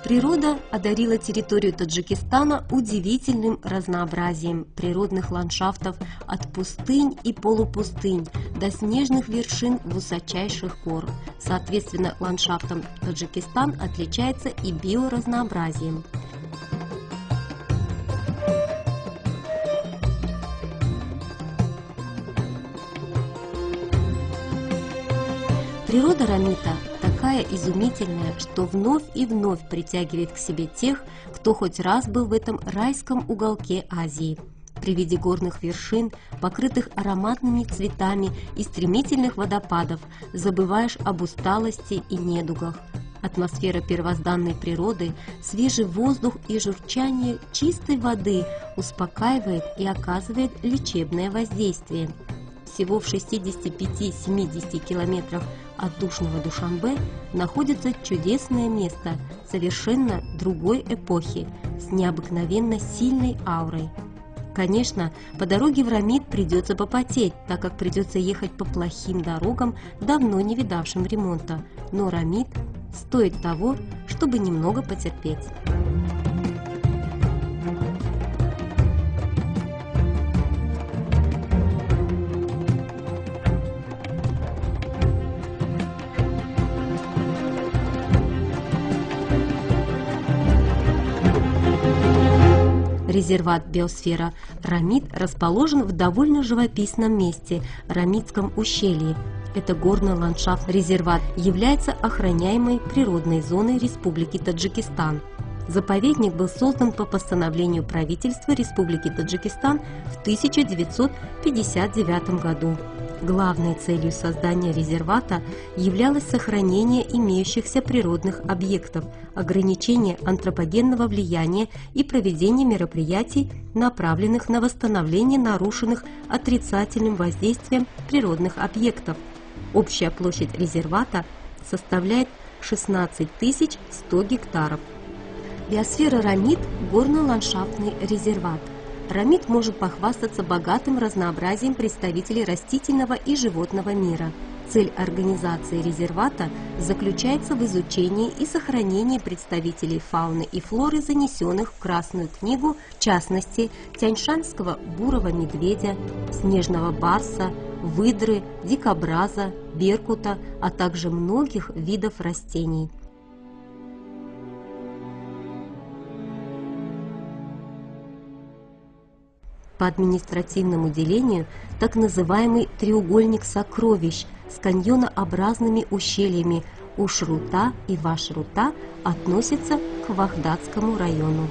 Природа одарила территорию Таджикистана удивительным разнообразием природных ландшафтов от пустынь и полупустынь до снежных вершин высочайших гор. Соответственно, ландшафтом Таджикистан отличается и биоразнообразием. Природа Рамита такая изумительная, что вновь и вновь притягивает к себе тех, кто хоть раз был в этом райском уголке Азии. При виде горных вершин, покрытых ароматными цветами и стремительных водопадов, забываешь об усталости и недугах. Атмосфера первозданной природы, свежий воздух и журчание чистой воды успокаивает и оказывает лечебное воздействие. Всего в 65-70 километрах от душного Душанбе находится чудесное место совершенно другой эпохи с необыкновенно сильной аурой. Конечно, по дороге в Рамит придется попотеть, так как придется ехать по плохим дорогам, давно не видавшим ремонта, но Рамит стоит того, чтобы немного потерпеть. Резерват биосфера Рамит расположен в довольно живописном месте – Рамитском ущелье. Это горно-ландшафтный резерват является охраняемой природной зоной Республики Таджикистан. Заповедник был создан по постановлению правительства Республики Таджикистан в 1959 году. Главной целью создания резервата являлось сохранение имеющихся природных объектов, ограничение антропогенного влияния и проведение мероприятий, направленных на восстановление нарушенных отрицательным воздействием природных объектов. Общая площадь резервата составляет 16 100 гектаров. Биосфера Рамит – горно-ландшафтный резерват. Рамит может похвастаться богатым разнообразием представителей растительного и животного мира. Цель организации резервата заключается в изучении и сохранении представителей фауны и флоры, занесенных в Красную книгу, в частности, тяньшанского бурого медведя, снежного барса, выдры, дикобраза, беркута, а также многих видов растений. По административному делению так называемый треугольник сокровищ с каньонообразными ущельями Ушрута и Вашрута относится к Вахдатскому району.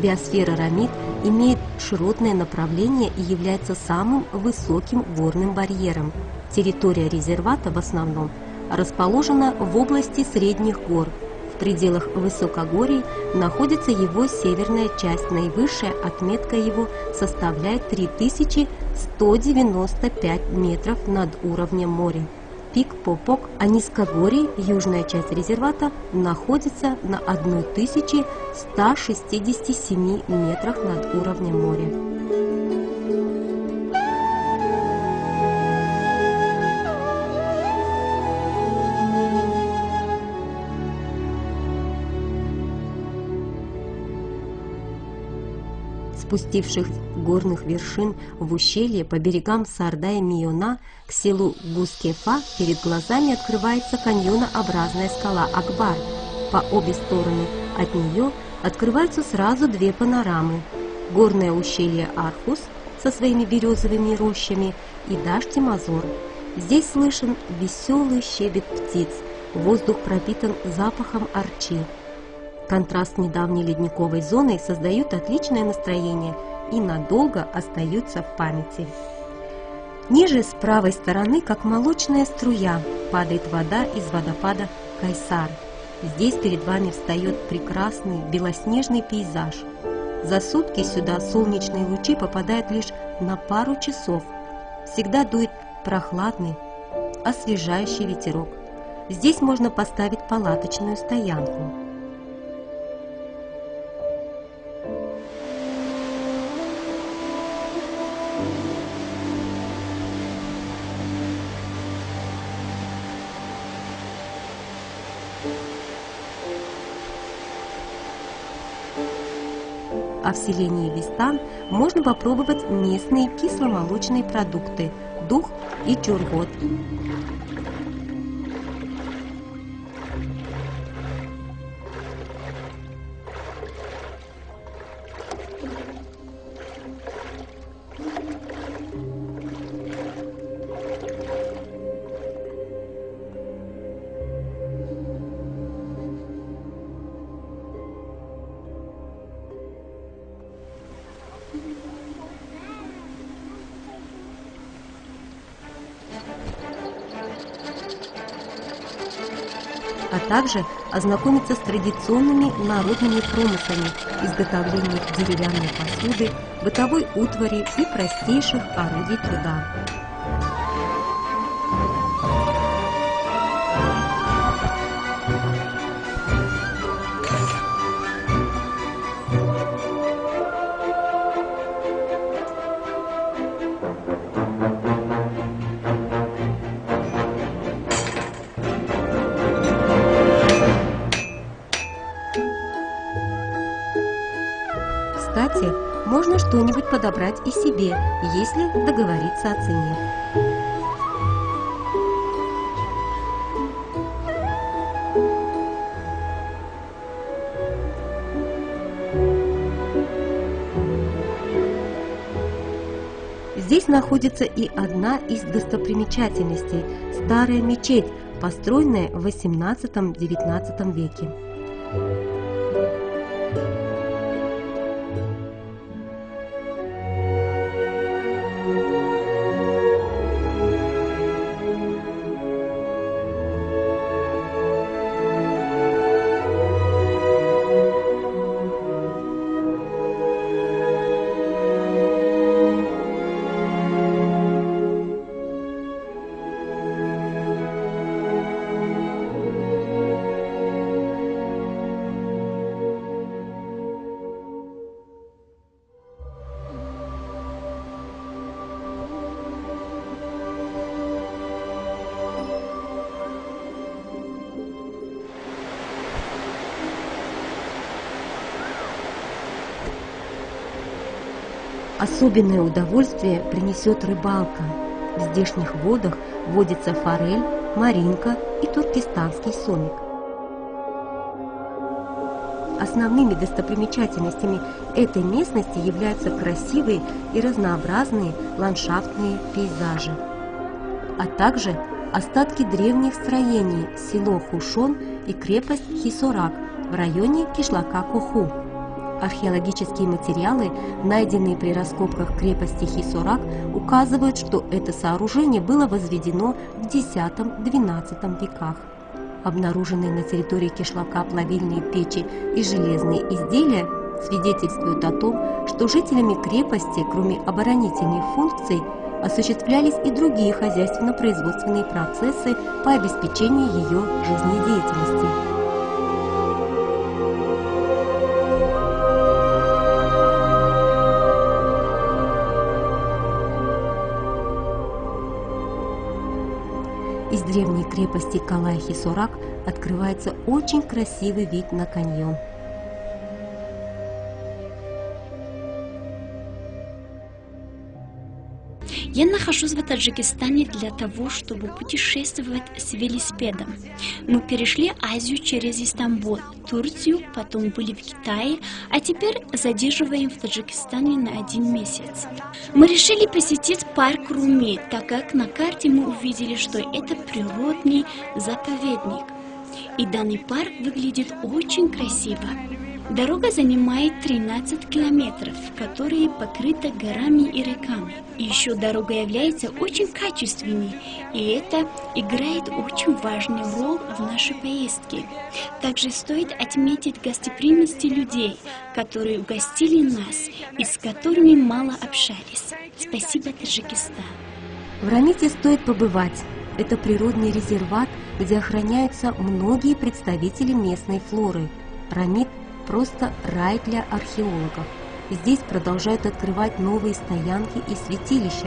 Биосфера Рамит имеет широтное направление и является самым высоким горным барьером. Территория резервата в основном расположена в области средних гор. В пределах высокогорий находится его северная часть, наивысшая отметка его составляет 3195 метров над уровнем моря. Пик Попок, а низкогорье, южная часть резервата, находится на 1167 метрах над уровнем моря. Спустивших горных вершин в ущелье по берегам Сардай-Миона к селу Гускефа перед глазами открывается каньонообразная скала Акбар. По обе стороны от нее открываются сразу две панорамы – горное ущелье Архус со своими березовыми рощами и Дашти-Мазор. Здесь слышен веселый щебет птиц, воздух пропитан запахом арчи. Контраст с недавней ледниковой зоной создают отличное настроение и надолго остаются в памяти. Ниже с правой стороны, как молочная струя, падает вода из водопада Кайсар. Здесь перед вами встает прекрасный белоснежный пейзаж. За сутки сюда солнечные лучи попадают лишь на пару часов. Всегда дует прохладный, освежающий ветерок. Здесь можно поставить палаточную стоянку. А в селении Вистан можно попробовать местные кисломолочные продукты – дух и чургот. А также ознакомиться с традиционными народными промыслами, изготовлением деревянной посуды, бытовой утвари и простейших орудий труда. Кстати, можно что-нибудь подобрать и себе, если договориться о цене. Здесь находится и одна из достопримечательностей – старая мечеть, построенная в XVIII-XIX веке. Особенное удовольствие принесет рыбалка. В здешних водах водится форель, маринка и туркестанский сомик. Основными достопримечательностями этой местности являются красивые и разнообразные ландшафтные пейзажи, а также остатки древних строений село Хушон и крепость Хисорак в районе кишлака Коху. Археологические материалы, найденные при раскопках крепости Хисорак, указывают, что это сооружение было возведено в X-XII веках. Обнаруженные на территории кишлака плавильные печи и железные изделия свидетельствуют о том, что жителями крепости, кроме оборонительных функций, осуществлялись и другие хозяйственно-производственные процессы по обеспечению ее жизнедеятельности. Из древней крепости Калай-Хисорак открывается очень красивый вид на каньон. Я нахожусь в Таджикистане для того, чтобы путешествовать с велосипедом. Мы перешли Азию через Истамбул, Турцию, потом были в Китае, а теперь задерживаем в Таджикистане на 1 месяц. Мы решили посетить парк Руми, так как на карте мы увидели, что это природный заповедник. И данный парк выглядит очень красиво. Дорога занимает 13 километров, которые покрыты горами и реками. И еще дорога является очень качественной, и это играет очень важную роль в нашей поездке. Также стоит отметить гостеприимность людей, которые угостили нас и с которыми мало общались. Спасибо, Таджикистан. В Рамите стоит побывать. Это природный резерват, где охраняются многие представители местной флоры. Рамит – просто рай для археологов. Здесь продолжают открывать новые стоянки и святилища.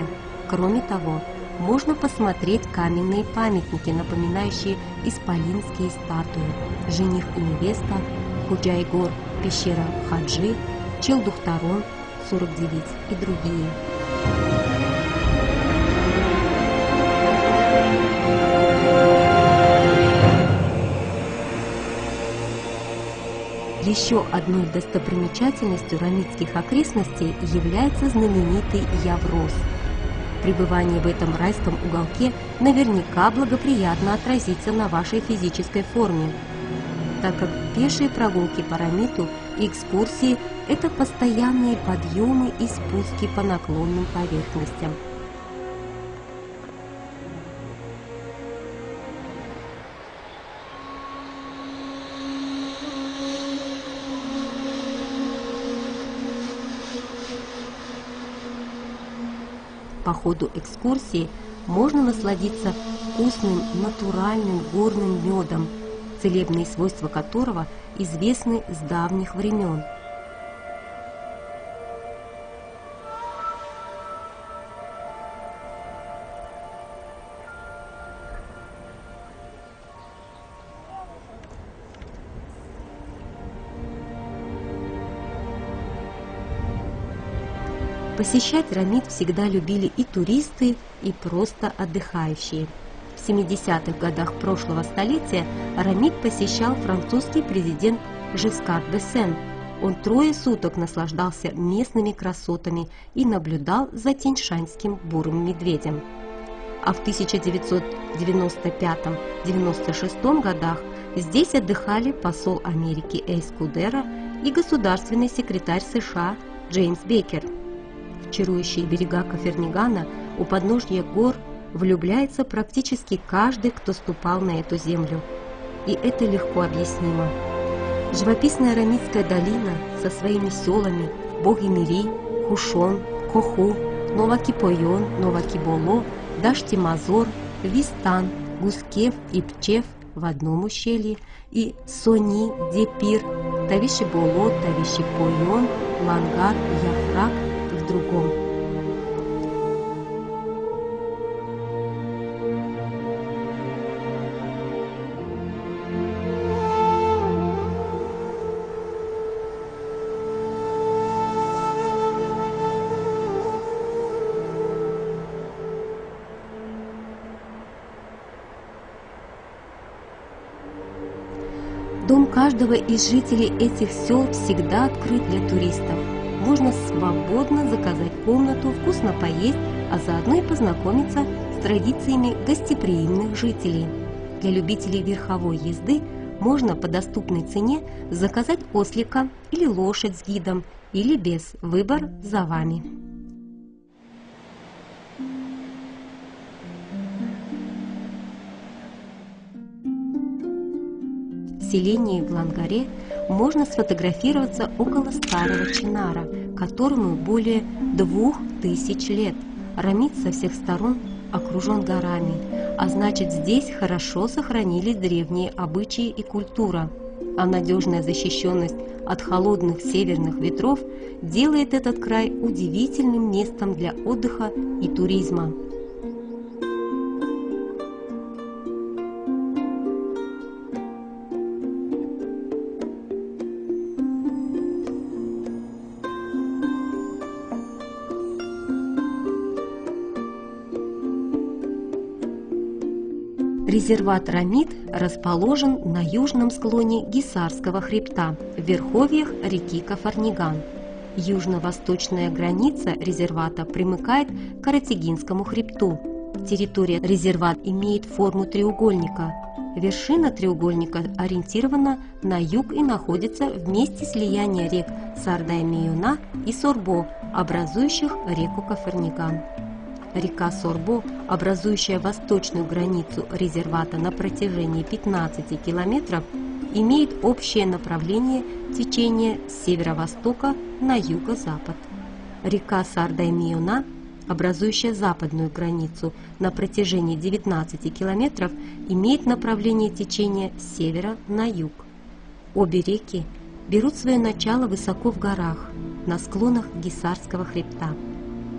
Кроме того, можно посмотреть каменные памятники, напоминающие исполинские статуи. Жених и невеста, Худжайгор, пещера Хаджи, Челдухтарон, 49 и другие. Еще одной достопримечательностью рамитских окрестностей является знаменитый Явроз. Пребывание в этом райском уголке наверняка благоприятно отразится на вашей физической форме, так как пешие прогулки по Рамиту и экскурсии – это постоянные подъемы и спуски по наклонным поверхностям. По ходу экскурсии можно насладиться вкусным натуральным горным медом, целебные свойства которого известны с давних времен. Посещать Рамит всегда любили и туристы, и просто отдыхающие. В 70-х годах прошлого столетия Рамит посещал французский президент Жискар д'Эстен. Он 3 суток наслаждался местными красотами и наблюдал за тяньшаньским бурым медведем. А в 1995-96 годах здесь отдыхали посол Америки Эскудеро и государственный секретарь США Джеймс Бейкер. В чарующие берега Кафернигана у подножья гор влюбляется практически каждый, кто ступал на эту землю. И это легко объяснимо. Живописная Рамитская долина со своими селами Боги-Мири, Хушон, Коху, Новакипойон, Новакиболо, Дашти-Мазор, Вистан, Гускев и Пчев в одном ущелье и Сони, Депир, Тавиши-Боло, Тавиши-Пойон, Лангар, Яфрак в другом. Дом каждого из жителей этих сел всегда открыт для туристов. Можно свободно заказать комнату, вкусно поесть, а заодно и познакомиться с традициями гостеприимных жителей. Для любителей верховой езды можно по доступной цене заказать ослика или лошадь с гидом, или без, выбор за вами. В селении в Лангаре можно сфотографироваться около старого чинара, которому более 2000 лет. Рамит со всех сторон окружен горами, а значит, здесь хорошо сохранились древние обычаи и культура. А надежная защищенность от холодных северных ветров делает этот край удивительным местом для отдыха и туризма. Резерват Рамит расположен на южном склоне Гисарского хребта, в верховьях реки Кафарниган. Южно-восточная граница резервата примыкает к Каратигинскому хребту. Территория резервата имеет форму треугольника. Вершина треугольника ориентирована на юг и находится в месте слияния рек Сардай-Миюна и Сорбо, образующих реку Кафарниган. Река Сорбо, образующая восточную границу резервата на протяжении 15 километров, имеет общее направление течения с северо-востока на юго-запад. Река Сардай-Миюна, образующая западную границу на протяжении 19 километров, имеет направление течения с севера на юг. Обе реки берут свое начало высоко в горах, на склонах Гисарского хребта.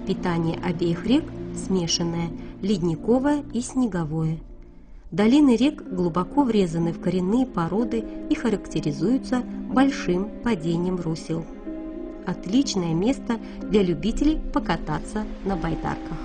Питание обеих рек смешанное, ледниковое и снеговое. Долины рек глубоко врезаны в коренные породы и характеризуются большим падением русел. Отличное место для любителей покататься на байдарках.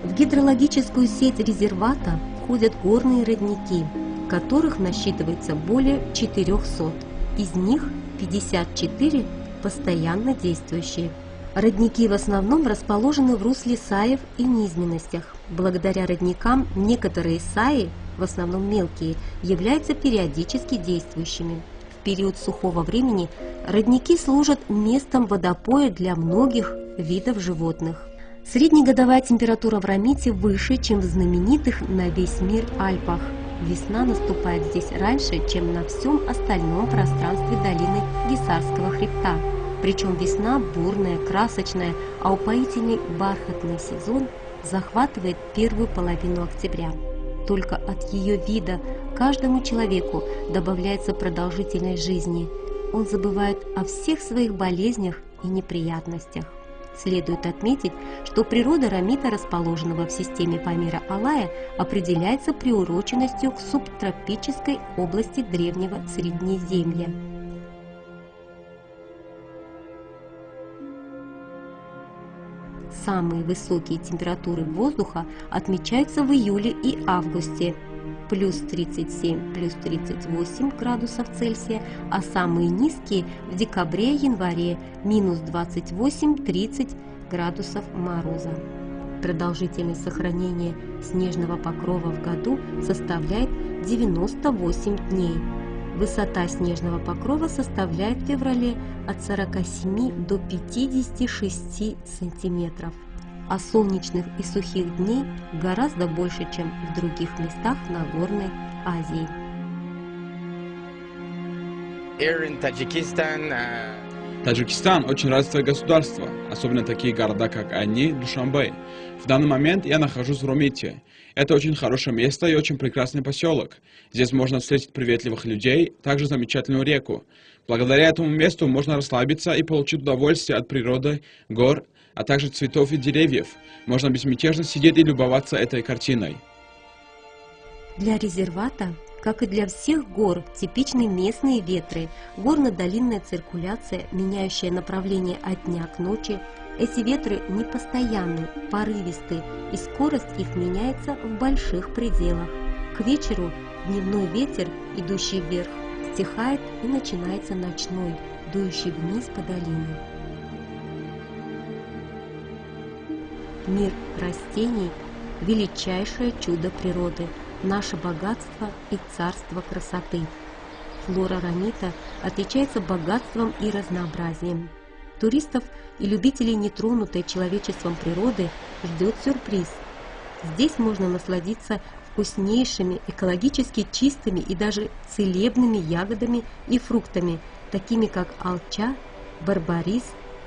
В гидрологическую сеть резервата входят горные родники, которых насчитывается более 400. Из них 54 постоянно действующие. Родники в основном расположены в русле саев и низменностях. Благодаря родникам некоторые саи, в основном мелкие, являются периодически действующими. В период сухого времени родники служат местом водопоя для многих видов животных. Среднегодовая температура в Рамите выше, чем в знаменитых на весь мир Альпах. Весна наступает здесь раньше, чем на всем остальном пространстве долины Гисарского хребта. Причем весна бурная, красочная, а упоительный бархатный сезон захватывает первую половину октября. Только от ее вида каждому человеку добавляется продолжительность жизни. Он забывает о всех своих болезнях и неприятностях. Следует отметить, что природа Рамита, расположенного в системе Памира Алая, определяется приуроченностью к субтропической области древнего Среднеземья. Самые высокие температуры воздуха отмечаются в июле и августе – плюс 37, плюс 38 градусов Цельсия, а самые низкие в декабре и январе – минус 28-30 градусов мороза. Продолжительность сохранения снежного покрова в году составляет 98 дней. Высота снежного покрова составляет в феврале от 47 до 56 сантиметров, а солнечных и сухих дней гораздо больше, чем в других местах Нагорной Азии. Таджикистан очень развитое государство, особенно такие города, как Ани, Душанбе. В данный момент я нахожусь в Ромите. Это очень хорошее место и очень прекрасный поселок. Здесь можно встретить приветливых людей, также замечательную реку. Благодаря этому месту можно расслабиться и получить удовольствие от природы, гор, а также цветов и деревьев. Можно безмятежно сидеть и любоваться этой картиной. Для резервата, как и для всех гор, типичны местные ветры, горно-долинная циркуляция, меняющая направление от дня к ночи. Эти ветры непостоянны, порывисты, и скорость их меняется в больших пределах. К вечеру дневной ветер, идущий вверх, стихает и начинается ночной, дующий вниз по долине. Мир растений – величайшее чудо природы, наше богатство и царство красоты. Флора Рамита отличается богатством и разнообразием. Туристов и любителей нетронутой человечеством природы ждет сюрприз. Здесь можно насладиться вкуснейшими, экологически чистыми и даже целебными ягодами и фруктами, такими как алча, барбарис,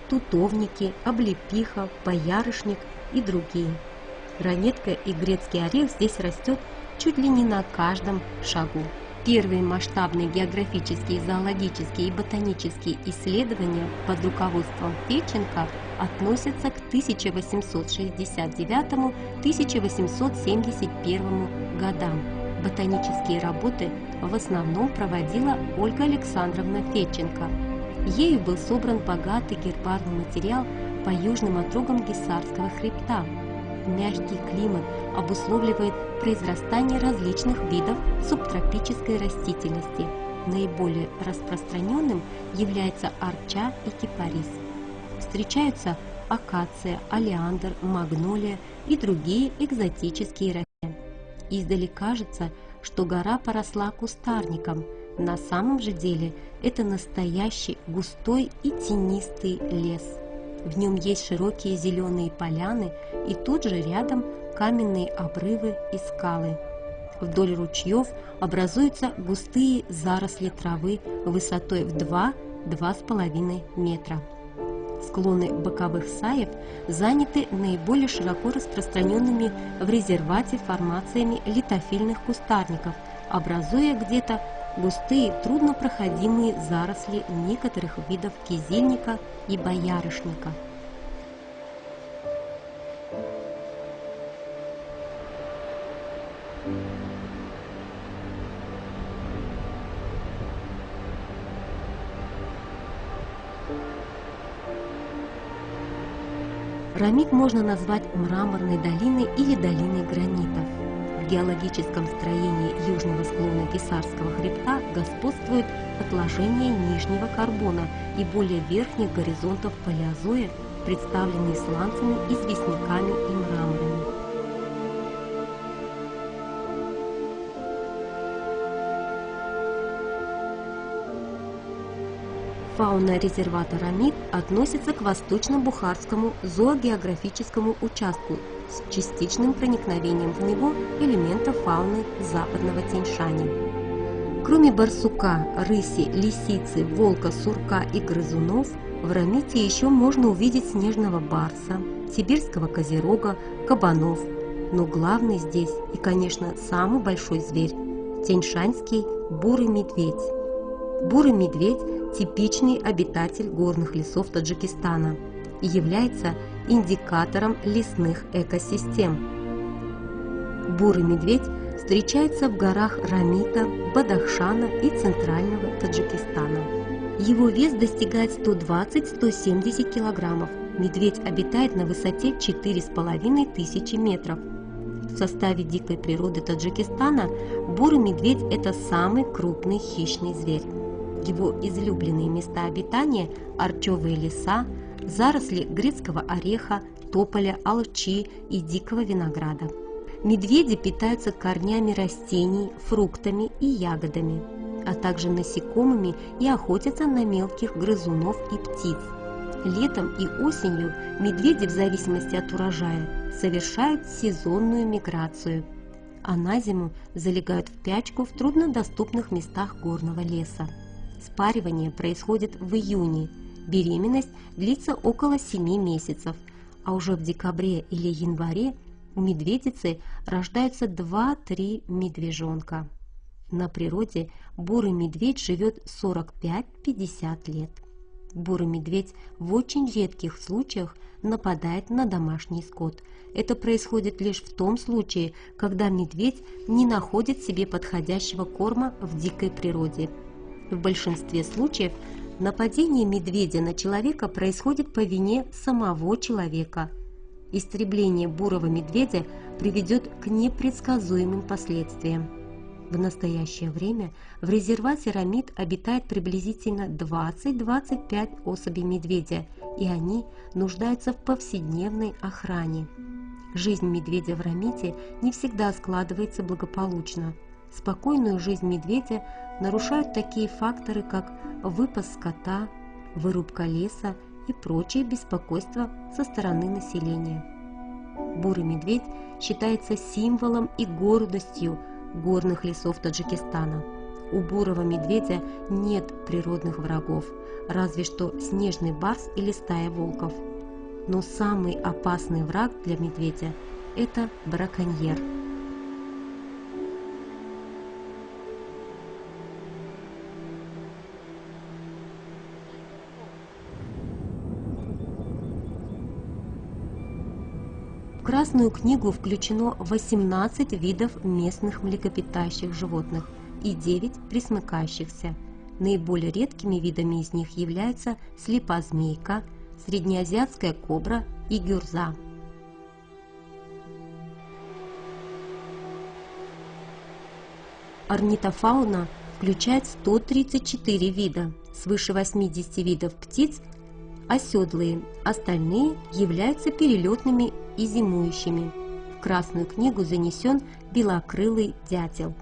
тутовники, облепиха, боярышник и другие. Ранетка и грецкий орех здесь растет чуть ли не на каждом шагу. Первые масштабные географические, зоологические и ботанические исследования под руководством Федченко относятся к 1869-1871 годам. Ботанические работы в основном проводила Ольга Александровна Федченко. Ею был собран богатый гербарный материал по южным отрогам Гисарского хребта. Мягкий климат обусловливает произрастание различных видов субтропической растительности. Наиболее распространенным является арча и кипарис. Встречаются акация, олеандр, магнолия и другие экзотические растения. Издали кажется, что гора поросла кустарником. На самом же деле это настоящий густой и тенистый лес. В нем есть широкие зеленые поляны и тут же рядом каменные обрывы и скалы. Вдоль ручьев образуются густые заросли травы высотой в 2–2,5 метра. Склоны боковых сваев заняты наиболее широко распространенными в резервате формациями литофильных кустарников, образуя где-то густые труднопроходимые заросли некоторых видов кизильника и боярышника. Рамит можно назвать мраморной долиной или долиной гранитов. В геологическом строении южного склона Кесарского хребта господствует отложение нижнего карбона и более верхних горизонтов палеозоя, представленные сланцами, известняками и мраморами. Фауна резервата Рамит относится к Восточно-Бухарскому зоогеографическому участку с частичным проникновением в него элементов фауны западного Тянь-Шаня. Кроме барсука, рыси, лисицы, волка, сурка и грызунов, в Рамите еще можно увидеть снежного барса, сибирского козерога, кабанов. Но главный здесь и, конечно, самый большой зверь – тяньшанский бурый медведь. Бурый медведь – типичный обитатель горных лесов Таджикистана и является индикатором лесных экосистем. Бурый медведь встречается в горах Рамита, Бадахшана и центрального Таджикистана. Его вес достигает 120–170 килограммов. Медведь обитает на высоте 4500 метров. В составе дикой природы Таджикистана бурый медведь – это самый крупный хищный зверь. Его излюбленные места обитания – арчевые леса, заросли грецкого ореха, тополя, алчи и дикого винограда. Медведи питаются корнями растений, фруктами и ягодами, а также насекомыми и охотятся на мелких грызунов и птиц. Летом и осенью медведи, в зависимости от урожая, совершают сезонную миграцию, а на зиму залегают в спячку в труднодоступных местах горного леса. Спаривание происходит в июне, беременность длится около 7 месяцев, а уже в декабре или январе у медведицы рождаются 2–3 медвежонка. На природе бурый медведь живет 45–50 лет. Бурый медведь в очень редких случаях нападает на домашний скот. Это происходит лишь в том случае, когда медведь не находит себе подходящего корма в дикой природе. В большинстве случаев нападение медведя на человека происходит по вине самого человека. Истребление бурого медведя приведет к непредсказуемым последствиям. В настоящее время в резервате Рамит обитает приблизительно 20–25 особей медведя, и они нуждаются в повседневной охране. Жизнь медведя в Рамите не всегда складывается благополучно. Спокойную жизнь медведя нарушают такие факторы, как выпас скота, вырубка леса и прочие беспокойства со стороны населения. Бурый медведь считается символом и гордостью горных лесов Таджикистана. У бурого медведя нет природных врагов, разве что снежный барс или стая волков. Но самый опасный враг для медведя – это браконьер. В Красную книгу включено 18 видов местных млекопитающих животных и 9 пресмыкающихся. Наиболее редкими видами из них являются слепозмейка, среднеазиатская кобра и гюрза. Орнитофауна включает 134 вида, свыше 80 видов птиц оседлые, остальные являются перелетными и зимующими. В Красную книгу занесен белокрылый дятел.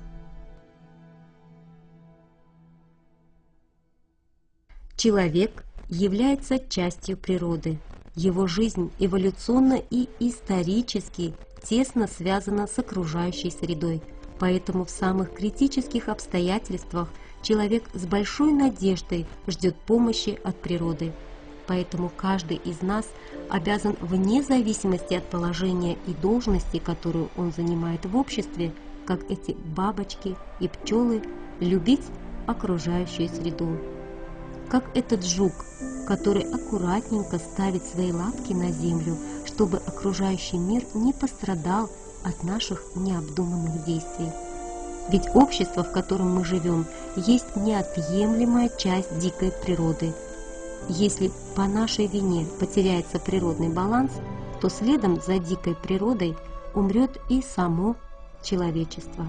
Человек является частью природы. Его жизнь эволюционно и исторически тесно связана с окружающей средой, поэтому в самых критических обстоятельствах человек с большой надеждой ждет помощи от природы. Поэтому каждый из нас обязан, вне зависимости от положения и должности, которую он занимает в обществе, как эти бабочки и пчелы, любить окружающую среду. Как этот жук, который аккуратненько ставит свои лапки на землю, чтобы окружающий мир не пострадал от наших необдуманных действий. Ведь общество, в котором мы живем, есть неотъемлемая часть дикой природы. Если по нашей вине потеряется природный баланс, то следом за дикой природой умрет и само человечество.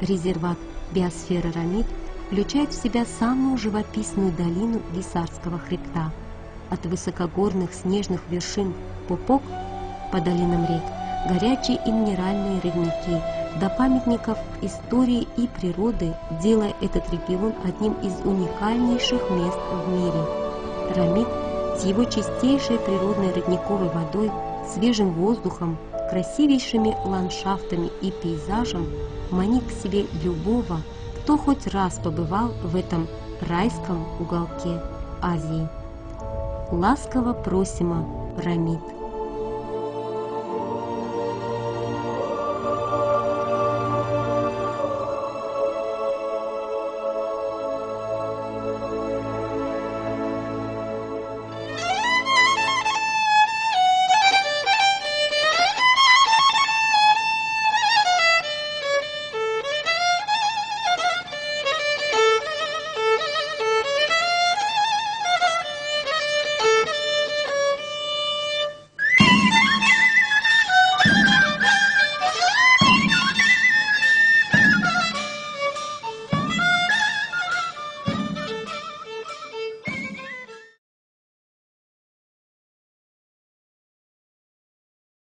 Резерват биосферы Рамид включает в себя самую живописную долину Висарского хребта, от высокогорных снежных вершин Пупок по долинам рек, горячие и минеральные родники, до памятников истории и природы, делая этот регион одним из уникальнейших мест в мире. Рамид с его чистейшей природной родниковой водой, свежим воздухом, красивейшими ландшафтами и пейзажем манит к себе любого, кто хоть раз побывал в этом райском уголке Азии. Ласково просимо, Рамид.